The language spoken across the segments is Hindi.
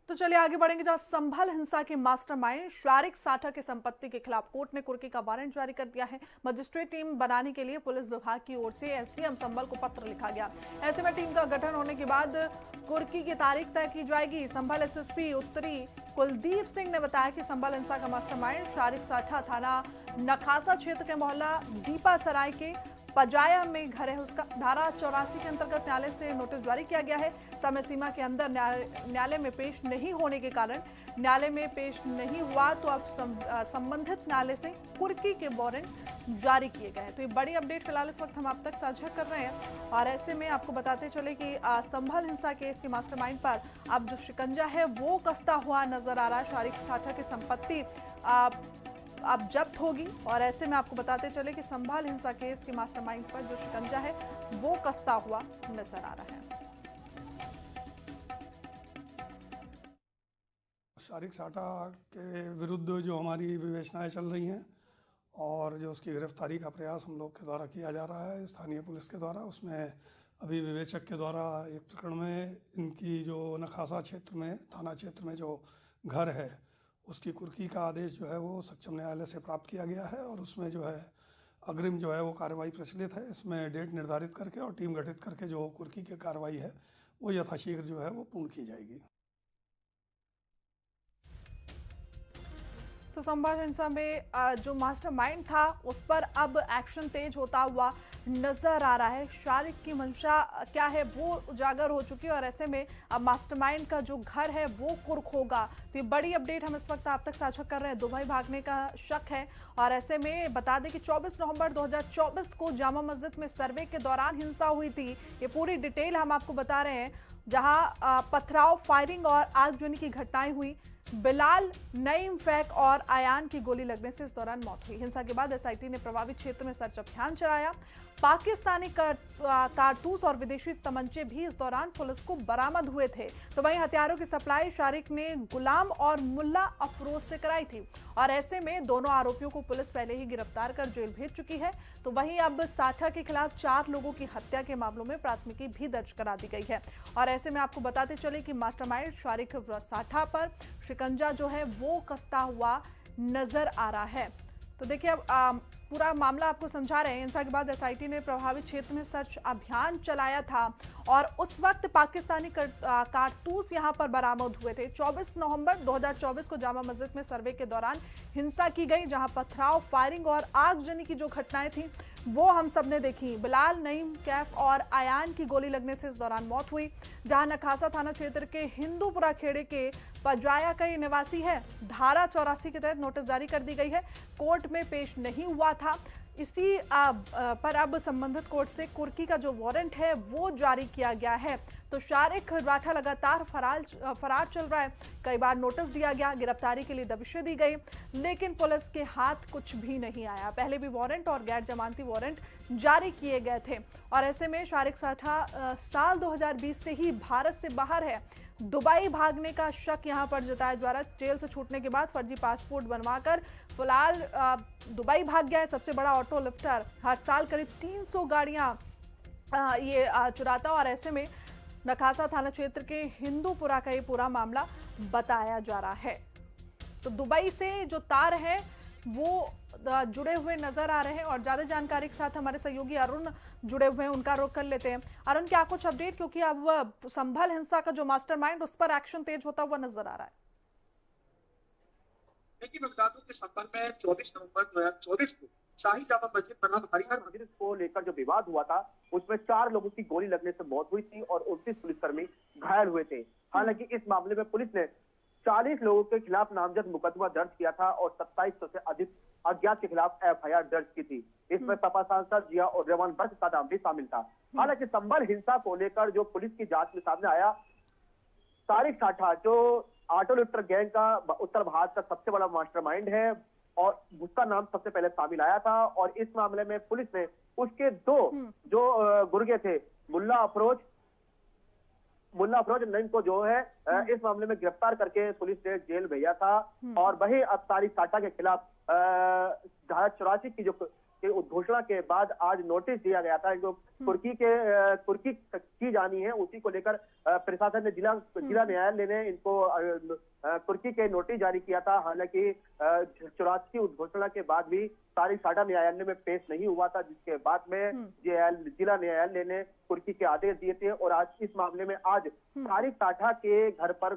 तो चलिए आगे बढ़ेंगे, जहां संभल हिंसा के मास्टरमाइंड शारिक साठा की संपत्ति के खिलाफ कोर्ट ने कुर्की का वारंट जारी कर दिया है। मजिस्ट्रेट टीम बनाने के लिए पुलिस विभाग की ओर से एसडीएम संभल को पत्र लिखा गया। ऐसे में टीम का गठन होने के बाद कुर्की की तारीख तय की जाएगी। संभल एसएसपी उत्तरी कुलदीप सिंह ने बताया कि संभल हिंसा का मास्टरमाइंड शारिक साठा थाना नखासा क्षेत्र के मोहल्ला दीपा सराय के पजाया में घर है उसका। धारा 84 के अंतर्गत न्यायालय से नोटिस जारी किया गया है। समय सीमा के अंदर न्यायालय में पेश नहीं होने के कारण न्यायालय में पेश नहीं हुआ तो अब संबंधित न्यायालय से कुर्की के वारंट जारी किए गए हैं। तो ये बड़ी अपडेट फिलहाल इस वक्त हम आप तक साझा कर रहे हैं। और ऐसे में आपको बताते चले कि संभल हिंसा केस के मास्टरमाइंड पर अब जो शिकंजा है वो कसता हुआ नजर आ रहा है। शारिक साठा की संपत्ति अब जब्त होगी। और ऐसे में आपको बताते चले कि संभल हिंसा केस के मास्टरमाइंड पर जो शिकंजा है वो कसता हुआ नजर आ रहा है। शारिक साठा के विरुद्ध जो हमारी विवेचनाएं चल रही हैं और जो उसकी गिरफ्तारी का प्रयास हम लोग के द्वारा किया जा रहा है स्थानीय पुलिस के द्वारा, उसमें अभी विवेचक के द्वारा एक प्रकरण में इनकी जो नखासा क्षेत्र में थाना क्षेत्र में जो घर है उसकी कुर्की का आदेश जो है वो सक्षम न्यायालय से प्राप्त किया गया है और उसमें जो है अग्रिम जो है वो कार्रवाई प्रचलित है। इसमें डेट निर्धारित करके और टीम गठित करके जो कुर्की की कार्रवाई है वो यथाशीघ्र जो है वो पूर्ण की जाएगी। तो संभल हिंसा में जो मास्टरमाइंड था उस पर अब एक्शन तेज होता हुआ नजर आ रहा है। शारिक की मंशा क्या है वो उजागर हो चुकी है और ऐसे में अब मास्टरमाइंड का जो घर है वो कुर्क होगा। तो ये बड़ी अपडेट हम इस वक्त आप तक साझा कर रहे हैं। दुबई भागने का शक है और ऐसे में बता दें कि 24 नवंबर 2024 को जामा मस्जिद में सर्वे के दौरान हिंसा हुई थी। ये पूरी डिटेल हम आपको बता रहे हैं, जहां पथराव, फायरिंग और आगजनी की घटनाएं हुई। बिलाल, नईम, फैक और आयान की गोली लगने से इस दौरान मौत हुई। हिंसा के बाद एसआईटी ने प्रभावित क्षेत्र में सर्च अभियान चलाया। पाकिस्तानी कारतूस और विदेशी तमंचे भी इस दौरान पुलिस को बरामद हुए थे। तो वहीं हथियारों की सप्लाई शारिक ने गुलाम और मुल्ला अफरोज से कराई थी और ऐसे में दोनों आरोपियों को पुलिस पहले ही गिरफ्तार कर जेल भेज चुकी है। तो वहीं अब साठा के खिलाफ 4 लोगों की हत्या के मामलों में प्राथमिकी भी दर्ज करा दी गई है। और ऐसे में आपको बताते चले कि मास्टरमाइंड शारिक साठा पर शिकंजा जो है वो कसता हुआ नजर आ रहा है। तो देखिए अब पूरा मामला आपको समझा रहे हैं। हिंसा के बाद एसआईटी ने प्रभावित क्षेत्र में सर्च अभियान चलाया था और उस वक्त पाकिस्तानी कारतूस यहां पर बरामद हुए थे। 24 नवंबर 2024 को जामा मस्जिद में सर्वे के दौरान हिंसा की गई, जहां पथराव, फायरिंग और आगजनी की जो घटनाएं थी वो हम सब ने देखी। बिलाल, नईम, कैफ और आयान की गोली लगने से इस दौरान मौत हुई। जहां नखासा थाना क्षेत्र के हिंदूपुरा खेड़े के पजाया का ये निवासी है। धारा 84 के तहत नोटिस जारी कर दी गई है। कोर्ट में पेश नहीं हुआ था। इसी पर अब संबंधित कोर्ट से कुर्की का जो वारंट है वो जारी किया गया है। तो शारिक राठा लगातार फरार चल रहा है। कई बार नोटिस दिया गया, गिरफ्तारी के लिए दबिशें दी गई, लेकिन पुलिस के हाथ कुछ भी नहीं आया। पहले भी वारंट और गैर जमानती वारंट जारी किए गए थे और ऐसे में शारिक साठा साल 2020 से ही भारत से बाहर है। दुबई भागने का शक यहां पर जताया जा रहा है। जेल से छूटने के बाद फर्जी पासपोर्ट बनवाकर फिलहाल दुबई भाग गया है। सबसे बड़ा ऑटो लिफ्टर हर साल करीब 300 गाड़ियां ये चुराता और ऐसे में नखासा थाना क्षेत्र के हिंदूपुरा का ये पूरा मामला बताया जा रहा है। तो दुबई से जो तार है वो जुड़े हुए नजर आ रहे हैं और ज्यादा जानकारी के साथ हमारे सहयोगी अरुण जुड़े हुए हैं, उनका रुख कर लेते हैं। अरुण, क्या कुछ अपडेट, क्योंकि अब संभल हिंसा का जो मास्टरमाइंड उस पर एक्शन तेज होता हुआ नजर आ रहा है। देखिए, मैं बता दूं कि संभल में 24 नवंबर 2024 को शाही जामा मस्जिद बनाम हरिहर मस्जिद को लेकर जो विवाद हुआ था उसमें 4 लोगों की गोली लगने से मौत हुई थी और 29 पुलिसकर्मी घायल हुए थे। हालांकि इस मामले में पुलिस ने 40 लोगों के खिलाफ नामजद मुकदमा दर्ज किया था और 2700 से अधिक अज्ञात के खिलाफ एफआईआर दर्ज की थी। इसमें सपा सांसद जिया और रेवान बख्श का नाम भी शामिल था। हालांकि संभल हिंसा को लेकर जो पुलिस की जांच में सामने आया, शारिक साठा जो ऑटो लिफ्टर गैंग का उत्तर भारत का सबसे बड़ा मास्टरमाइंड है और उसका नाम सबसे पहले सामने आया था और इस मामले में पुलिस ने उसके 2 जो गुर्गे थे, मुल्ला अफरोज नईम को जो है इस मामले में गिरफ्तार करके पुलिस ने जेल भेजा था। और वही अब शारिक साठा के खिलाफ धारा 84 की जो के उद्घोषणा के बाद आज नोटिस दिया गया था जो कुर्की की जानी है, उसी को लेकर प्रशासन ने जिला न्यायालय ने इनको कुर्की के नोटिस जारी किया था। हालांकि 84 की उद्घोषणा के बाद भी सारी साठा न्यायालय में पेश नहीं हुआ था, जिसके बाद में जिला न्यायालय ने कुर्की के आदेश दिए थे और आज इस मामले में आज सारी साठा के घर पर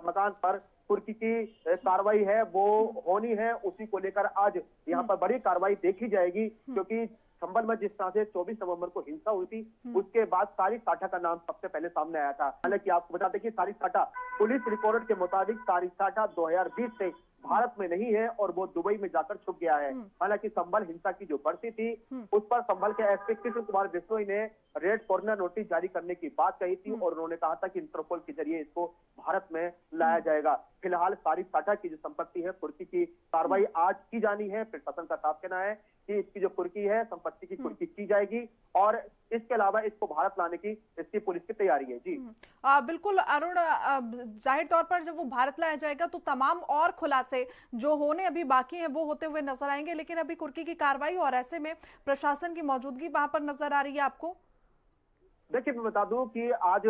मकान पर कुर्की की कार्रवाई है वो होनी है। उसी को लेकर आज यहाँ पर बड़ी कार्रवाई देखी जाएगी, क्योंकि संभल में जिस तरह से 24 नवंबर को हिंसा हुई थी उसके बाद सारी साठा का नाम सबसे पहले सामने आया था। हालांकि आपको बता दें कि सारी साठा पुलिस रिकॉर्ड के मुताबिक सारी साठा 2020 से भारत में नहीं है और वो दुबई में जाकर छुप गया है। हालांकि संभल हिंसा की जो बढ़ती थी उस पर संभल के एसपी कृष्ण कुमार बिश्नोई ने रेड कॉर्नर नोटिस जारी करने की बात कही थी और उन्होंने कहा था कि इंटरपोल के जरिए इसको भारत में लाया जाएगा। फिलहाल सारी साठा की जो संपत्ति है कुर्की की कार्रवाई आज की जानी है। प्रशासन का साफ कहना है कि इसकी जो कुर्की है संपत्ति की कुर्की की जाएगी और इसके अलावा इसको भारत लाने की इसकी पुलिस की तैयारी है। जी बिल्कुल अरुण, जाहिर तौर पर जब वो भारत लाया जाएगा तो तमाम और खुलासे जो होने अभी बाकी हैं वो होते हुए नजर आएंगे, लेकिन अभी कुर्की की कार्रवाई और ऐसे में प्रशासन की मौजूदगी वहां पर नजर आ रही है आपको। देखिए मैं बता दूं कि आज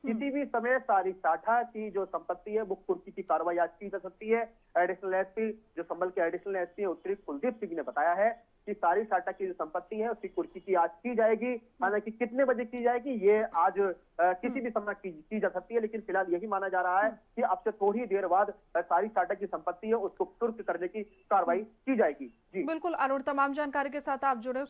किसी भी समय सारी साठा की जो संपत्ति है वो कुर्की की कार्रवाई आज की जा सकती है। एडिशनल एसपी जो संभल के एडिशनल एसपी उत्तरी कुलदीप सिंह ने बताया है कि सारी साठा की जो संपत्ति है उसकी कुर्की की आज की जाएगी। हालांकि कितने बजे की जाएगी ये आज किसी भी समय की जा सकती है, लेकिन फिलहाल यही माना जा रहा है कि अब से थोड़ी देर बाद सारी साठा की संपत्ति है उसको कुर्क करने की कार्रवाई की जाएगी। जी बिल्कुल अरुण, तमाम जानकारी के साथ आप जुड़े